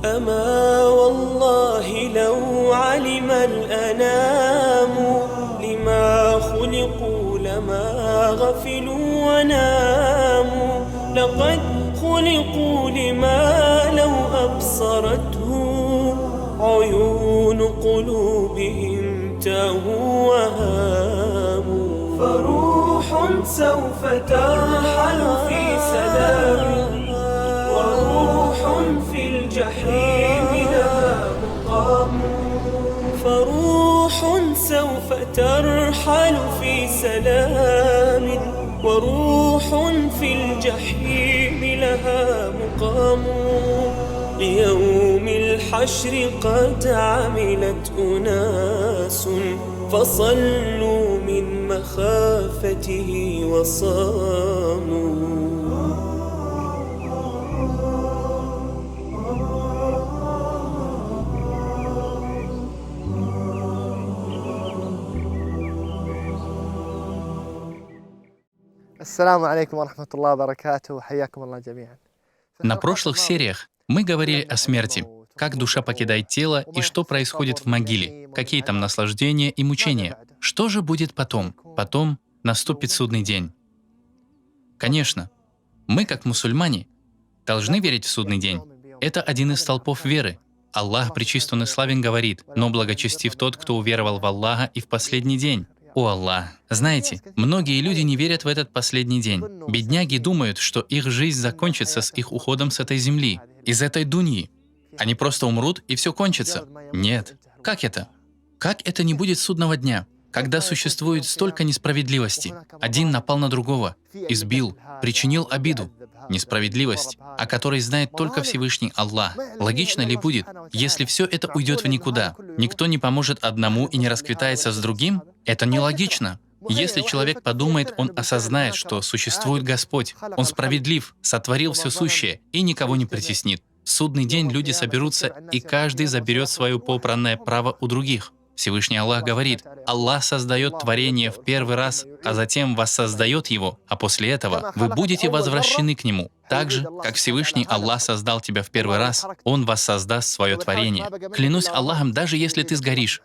أما والله لو علم الأنام لما خلقوا لما غفلوا وناموا. لقد خلقوا لما لو أبصرته عيون قلوبهم تاهوا وهاموا. فروح سوف ترحل في سلام وروح في الجحيم لها مقام. فروح سوف ترحل في سلام وروح في الجحيم لها مقام. ليوم الحشر قد عملت أناس فصلوا من مخافته وصاموا. السلام عليكم ورحمة الله وبركاته. حياكم الله جميعا. На прошлых сериях мы говорили о смерти, как душа покидает тело и что происходит в могиле, какие там наслаждения и мучения. Что же будет потом? Потом наступит судный день. Конечно, мы, как мусульмане, должны верить в судный день. Это один из столпов веры. Аллах, пречист Он и славен, говорит: «Но благочестив тот, кто уверовал в Аллаха и в последний день». О Аллах! Знаете, многие люди не верят в этот последний день. Бедняги думают, что их жизнь закончится с их уходом с этой земли, из этой дуньи. Они просто умрут, и все кончится. Нет. Как это? Как это не будет судного дня, когда существует столько несправедливости? Один напал на другого, избил, причинил обиду. Несправедливость, о которой знает только Всевышний Аллах. Логично ли будет, если все это уйдет в никуда? Никто не поможет одному и не расквитается с другим? Это нелогично. Если человек подумает, он осознает, что существует Господь. Он справедлив, сотворил все сущее и никого не притеснит. В судный день люди соберутся, и каждый заберет свое попранное право у других. Всевышний Аллах говорит: «Аллах создает творение в первый раз, а затем воссоздает его, а после этого вы будете возвращены к нему. Так же, как Всевышний Аллах создал тебя в первый раз, Он воссоздаст свое творение. Клянусь Аллахом, даже если ты сгоришь,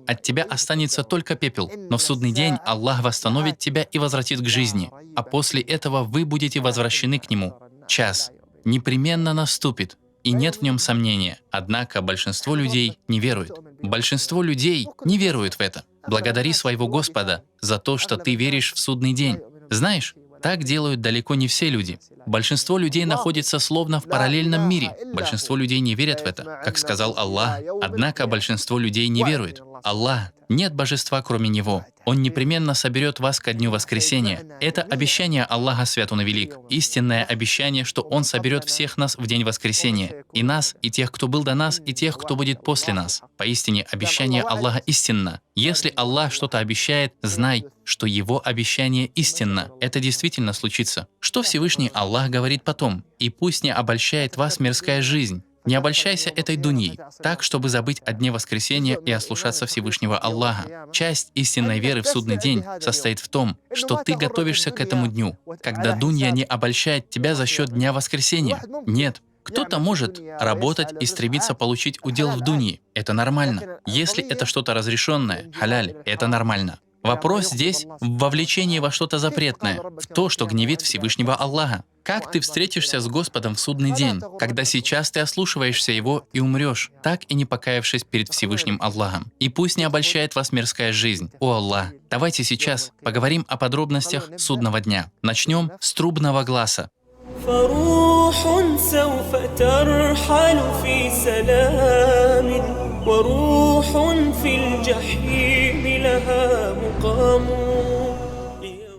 от тебя останется только пепел, но в судный день Аллах восстановит тебя и возвратит к жизни, а после этого вы будете возвращены к Нему. Час непременно наступит, и нет в нем сомнения. Однако большинство людей не верует. Большинство людей не веруют в это. Благодари своего Господа за то, что ты веришь в судный день. Знаешь, так делают далеко не все люди. Большинство людей находится словно в параллельном мире. Большинство людей не верят в это, как сказал Аллах. Однако большинство людей не верует. Аллах, нет божества кроме Него. Он непременно соберет вас ко дню воскресения. Это обещание Аллаха Свят Он и Велик. Истинное обещание, что Он соберет всех нас в день воскресения. И нас, и тех, кто был до нас, и тех, кто будет после нас. Поистине, обещание Аллаха истинно. Если Аллах что-то обещает, знай, что Его обещание истинно. Это действительно случится. Что Всевышний Аллах говорит потом? «И пусть не обольщает вас мирская жизнь». Не обольщайся этой дуньей, так, чтобы забыть о дне воскресения и ослушаться Всевышнего Аллаха. Часть истинной веры в судный день состоит в том, что ты готовишься к этому дню, когда дунья не обольщает тебя за счет дня воскресения. Нет. Кто-то может работать и стремиться получить удел в дуньи. Это нормально. Если это что-то разрешенное, халяль, это нормально. Вопрос здесь в вовлечении во что-то запретное, в то, что гневит Всевышнего Аллаха. Как ты встретишься с Господом в судный день, когда сейчас ты ослушиваешься Его и умрешь, так и не покаявшись перед Всевышним Аллахом? И пусть не обольщает вас мирская жизнь. О Аллах, давайте сейчас поговорим о подробностях судного дня. Начнем с трубного гласа.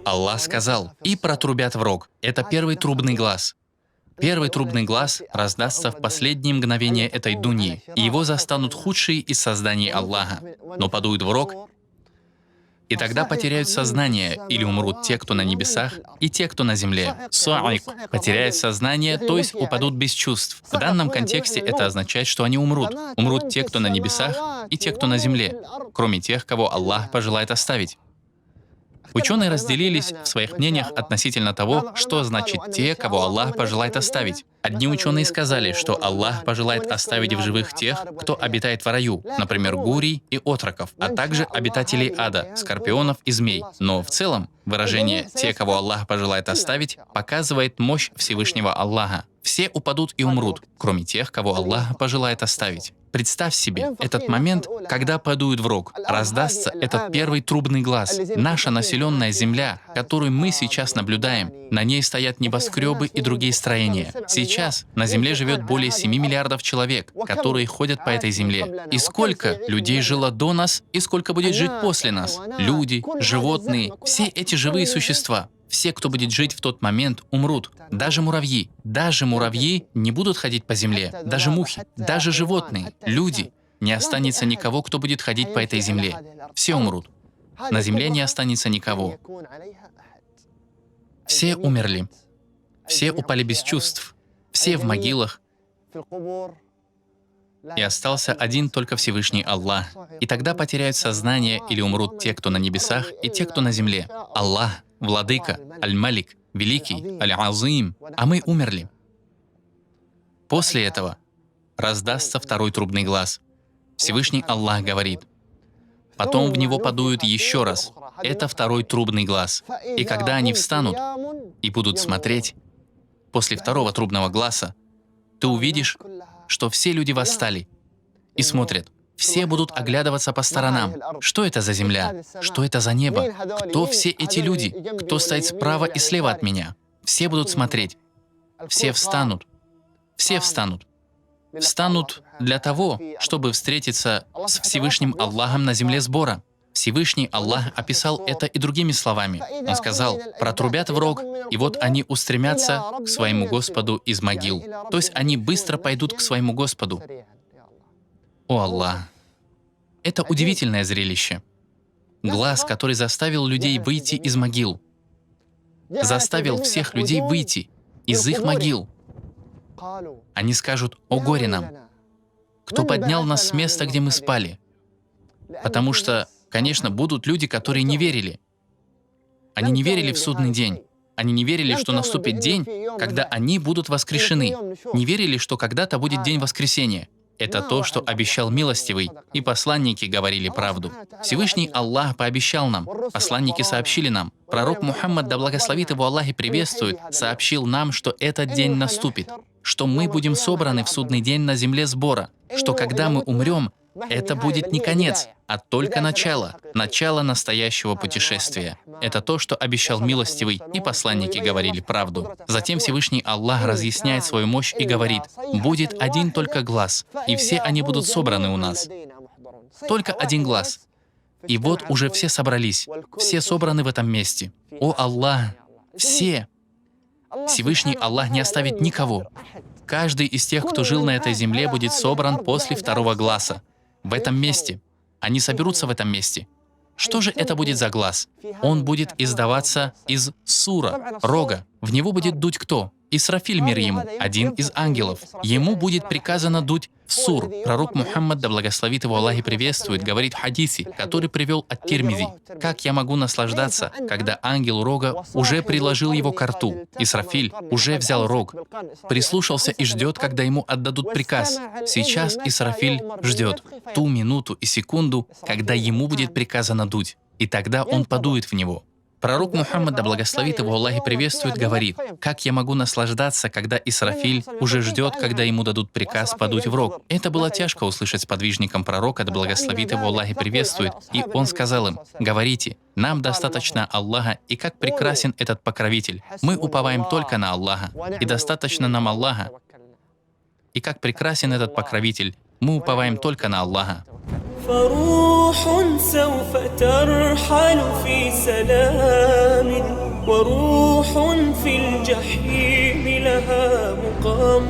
Аллах сказал: «И протрубят в рог». Это первый трубный глаз. Первый трубный глаз раздастся в последние мгновения этой дуньи, и его застанут худшие из созданий Аллаха. Но подуют в рог, и тогда потеряют сознание, или умрут те, кто на небесах, и те, кто на земле. Суайк — потеряют сознание, то есть упадут без чувств. В данном контексте это означает, что они умрут. Умрут те, кто на небесах, и те, кто на земле, кроме тех, кого Аллах пожелает оставить. Ученые разделились в своих мнениях относительно того, что значит те, кого Аллах пожелает оставить. Одни ученые сказали, что Аллах пожелает оставить в живых тех, кто обитает в раю, например, гурий и отроков, а также обитателей ада, скорпионов и змей. Но в целом выражение «те, кого Аллах пожелает оставить» показывает мощь Всевышнего Аллаха. Все упадут и умрут, кроме тех, кого Аллах пожелает оставить. Представь себе этот момент, когда подует в рог, раздастся этот первый трубный глас. Наша населенная земля, которую мы сейчас наблюдаем, на ней стоят небоскребы и другие строения. Сейчас на земле живет более 7 миллиардов человек, которые ходят по этой земле. И сколько людей жило до нас, и сколько будет жить после нас? Люди, животные, все эти живые существа. Все, кто будет жить в тот момент, умрут. Даже муравьи. Даже муравьи не будут ходить по земле. Даже мухи. Даже животные. Люди. Не останется никого, кто будет ходить по этой земле. Все умрут. На земле не останется никого. Все умерли. Все упали без чувств. Все в могилах. И остался один только Всевышний Аллах. И тогда потеряют сознание или умрут те, кто на небесах, и те, кто на земле. Аллах, Владыка, Аль-Малик, Великий, Аль-Азим, а мы умерли. После этого раздастся второй трубный глас. Всевышний Аллах говорит: потом в него подуют еще раз. Это второй трубный глас. И когда они встанут и будут смотреть, после второго трубного гласа, ты увидишь, что все люди восстали и смотрят. Все будут оглядываться по сторонам. Что это за земля? Что это за небо? Кто все эти люди? Кто стоит справа и слева от меня? Все будут смотреть. Все встанут. Все встанут. Встанут для того, чтобы встретиться с Всевышним Аллахом на земле сбора. Всевышний Аллах описал это и другими словами. Он сказал: протрубят в рог, и вот они устремятся к своему Господу из могил. То есть они быстро пойдут к своему Господу. О Аллах! Это удивительное зрелище. Глаз, который заставил людей выйти из могил. Заставил всех людей выйти из их могил. Они скажут: «О горе нам! Кто поднял нас с места, где мы спали?» Потому что, конечно, будут люди, которые не верили. Они не верили в судный день. Они не верили, что наступит день, когда они будут воскрешены. Не верили, что когда-то будет день воскресения. Это то, что обещал милостивый, и посланники говорили правду. Всевышний Аллах пообещал нам, посланники сообщили нам. Пророк Мухаммад, да благословит его Аллах и приветствует, сообщил нам, что этот день наступит, что мы будем собраны в судный день на земле сбора, что когда мы умрем, это будет не конец, а только начало, начало настоящего путешествия. Это то, что обещал милостивый, и посланники говорили правду. Затем Всевышний Аллах разъясняет свою мощь и говорит: будет один только глаз, и все они будут собраны у нас. Только один глаз. И вот уже все собрались, все собраны в этом месте. О Аллах! Все! Всевышний Аллах не оставит никого. Каждый из тех, кто жил на этой земле, будет собран после второго гласа. В этом месте. Они соберутся в этом месте. Что же это будет за глаз? Он будет издаваться из сура, рога. В него будет дуть кто? Исрафиль, мир ему, один из ангелов. Ему будет приказано дуть в сур. Пророк Мухаммад, да благословит его Аллах и приветствует, говорит в хадисе, который привел ат-Тирмизи: «Как я могу наслаждаться, когда ангел рога уже приложил его к рту? Исрафиль уже взял рог, прислушался и ждет, когда ему отдадут приказ. Сейчас Исрафиль ждет ту минуту и секунду, когда ему будет приказано дуть, и тогда он подует в него». Пророк Мухаммад, да благословит его Аллах и приветствует, говорит: «Как я могу наслаждаться, когда Исрафиль уже ждет, когда ему дадут приказ подуть в рог?» Это было тяжко услышать сподвижникам пророка, да благословит его Аллах и приветствует, и он сказал им: «Говорите, нам достаточно Аллаха, и как прекрасен этот покровитель. Мы уповаем только на Аллаха, и достаточно нам Аллаха. И как прекрасен этот покровитель, мы уповаем только на Аллаха». فروح سوف ترحل في سلام وروح في الجحيم لها مقام.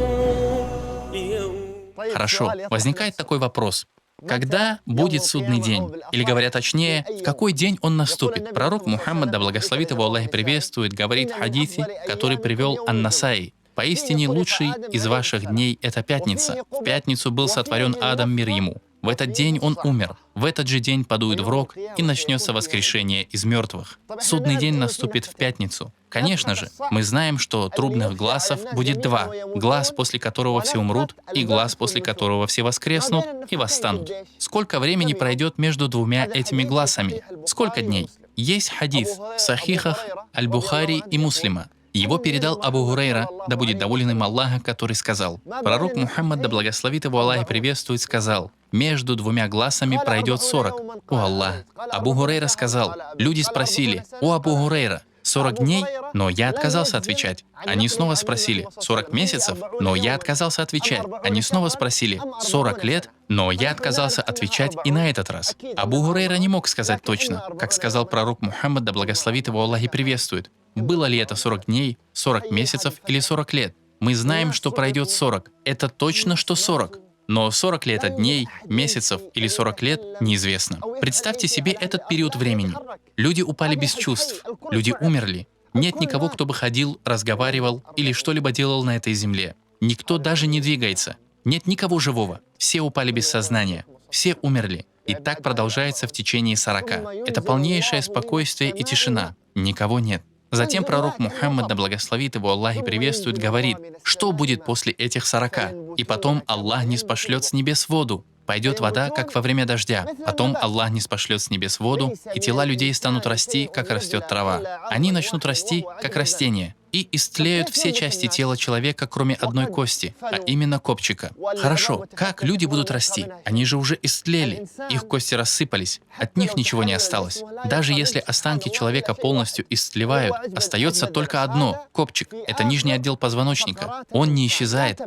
Хорошо, возникает такой вопрос. Когда будет судный день? Или, говоря точнее, в какой день он наступит? Пророк Мухаммад, да благословит его Аллах и приветствует, говорит в хадисе, который привел Ан-Насаи: «Поистине лучший из ваших дней — это пятница. В пятницу был сотворен Адам, мир ему. В этот день он умер. В этот же день подует в рог, и начнется воскрешение из мертвых. Судный день наступит в пятницу. Конечно же, мы знаем, что трубных гласов будет два. Глас, после которого все умрут, и глас, после которого все воскреснут и восстанут. Сколько времени пройдет между двумя этими гласами? Сколько дней? Есть хадис в сахихах Аль-Бухари и Муслима. Его передал Абу Гурейра, да будет доволен им Аллаха, который сказал: пророк Мухаммад, да благословит его Аллах и приветствует, сказал: между двумя гласами пройдет 40. О Аллах! Абу Гурейра сказал: люди спросили: о Абу Гурейра, 40 дней? Но я отказался отвечать. Они снова спросили: 40 месяцев? Но я отказался отвечать. Они снова спросили: 40 лет? Но я отказался отвечать и на этот раз. Абу Гурейра не мог сказать точно, как сказал пророк Мухаммад, да благословит его Аллах и приветствует. Было ли это 40 дней, 40 месяцев или 40 лет? Мы знаем, что пройдет 40. Это точно, что 40. Но 40 ли это дней, месяцев или 40 лет, неизвестно. Представьте себе этот период времени. Люди упали без чувств, люди умерли. Нет никого, кто бы ходил, разговаривал или что-либо делал на этой земле. Никто даже не двигается. Нет никого живого. Все упали без сознания. Все умерли. И так продолжается в течение 40. Это полнейшее спокойствие и тишина. Никого нет. Затем пророк Мухаммад, да благословит его Аллах и приветствует, говорит: что будет после этих 40? И потом Аллах ниспошлет с небес воду. Пойдет вода, как во время дождя. Потом Аллах ниспошлет с небес воду, и тела людей станут расти, как растет трава. Они начнут расти, как растения, и истлеют все части тела человека, кроме одной кости, а именно копчика. Хорошо, как люди будут расти? Они же уже истлели, их кости рассыпались, от них ничего не осталось. Даже если останки человека полностью истлевают, остается только одно — копчик. Это нижний отдел позвоночника. Он не исчезает.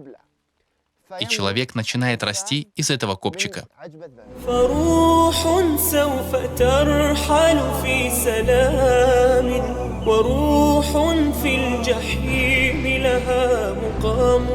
И человек начинает расти из этого копчика. فروح سوف ترحل في سلام وروح في الجحيم لها مقام.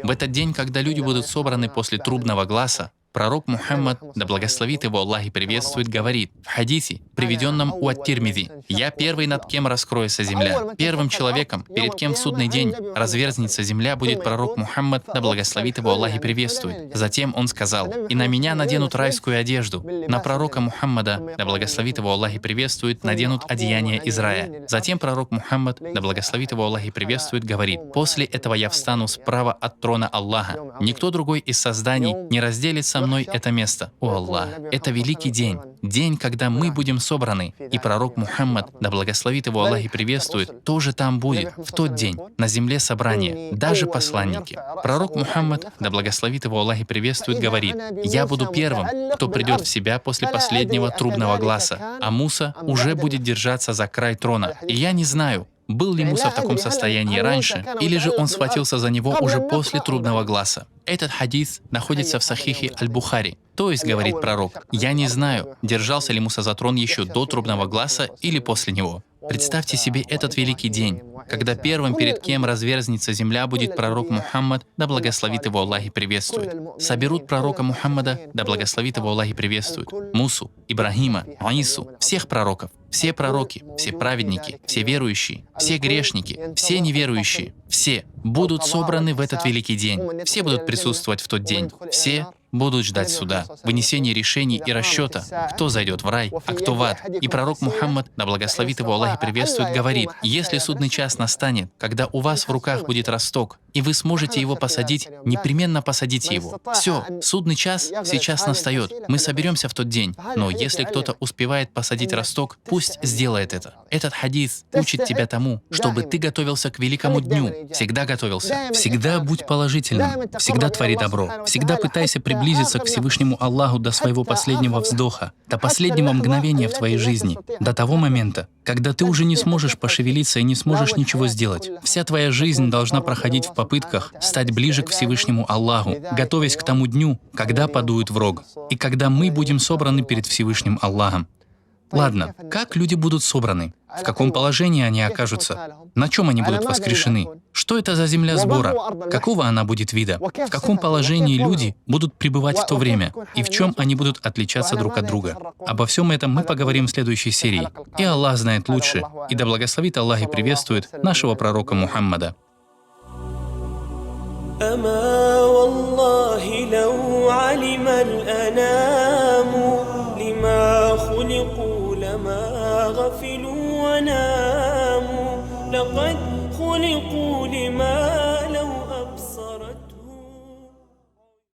В этот день, когда люди будут собраны после трубного гласа, пророк Мухаммад, да благословит его Аллах и приветствует, говорит в хадисе, приведенном у Ат-Тирмизи: «Я первый, над кем раскроется земля». Первым человеком, перед кем в судный день разверзнется земля, будет пророк Мухаммад, да благословит его Аллах и приветствует. Затем он сказал: «И на меня наденут райскую одежду». На пророка Мухаммада, да благословит его Аллах и приветствует, наденут одеяние из рая. Затем пророк Мухаммад, да благословит его Аллах и приветствует, говорит: «После этого я встану справа от трона Аллаха. Никто другой из созданий не разделит со мной это место». О Аллах, это великий день. День, когда мы будем собраны. И пророк Мухаммад, да благословит его Аллах и приветствует, тоже там будет, в тот день, на земле собрания, даже посланники. Пророк Мухаммад, да благословит его Аллах и приветствует, говорит: «Я буду первым, кто придет в себя после последнего трубного гласа, а Муса уже будет держаться за край трона. И я не знаю, был ли Муса в таком состоянии раньше, или же он схватился за него уже после трубного гласа». Этот хадис находится в сахихе Аль-Бухари. То есть, говорит пророк, я не знаю, держался ли Муса за трон еще до трубного гласа или после него. Представьте себе этот великий день, когда первым, перед кем разверзнется земля, будет пророк Мухаммад, да благословит его Аллах и приветствует. Соберут пророка Мухаммада, да благословит его Аллах и приветствует, Мусу, Ибрахима, Аису, всех пророков, все пророки, все праведники, все верующие, все грешники, все неверующие, все будут собраны в этот великий день. Все будут присутствовать в тот день. Все будут ждать суда, вынесения решений и расчета, кто зайдет в рай, а кто в ад. И пророк Мухаммад, да благословит его Аллах и приветствует, говорит: если судный час настанет, когда у вас в руках будет росток, и вы сможете его посадить, непременно посадите его. Все, судный час сейчас настает. Мы соберемся в тот день. Но если кто-то успевает посадить росток, пусть сделает это. Этот хадис учит тебя тому, чтобы ты готовился к великому дню. Всегда готовился. Всегда будь положительным. Всегда твори добро. Всегда пытайся приблизиться к Всевышнему Аллаху до своего последнего вздоха, до последнего мгновения в твоей жизни, до того момента, когда ты уже не сможешь пошевелиться и не сможешь ничего сделать. Вся твоя жизнь должна проходить в попытках стать ближе к Всевышнему Аллаху, готовясь к тому дню, когда подует в рог, и когда мы будем собраны перед Всевышним Аллахом. Ладно, как люди будут собраны? В каком положении они окажутся? На чем они будут воскрешены? Что это за земля сбора? Какого она будет вида? В каком положении люди будут пребывать в то время? И в чем они будут отличаться друг от друга? Обо всем этом мы поговорим в следующей серии. И Аллах знает лучше, и да благословит Аллах и приветствует нашего пророка Мухаммада. أما والله لو علم الأنام لما خلقوا لما غفلوا وناموا. لقد خلقوا لما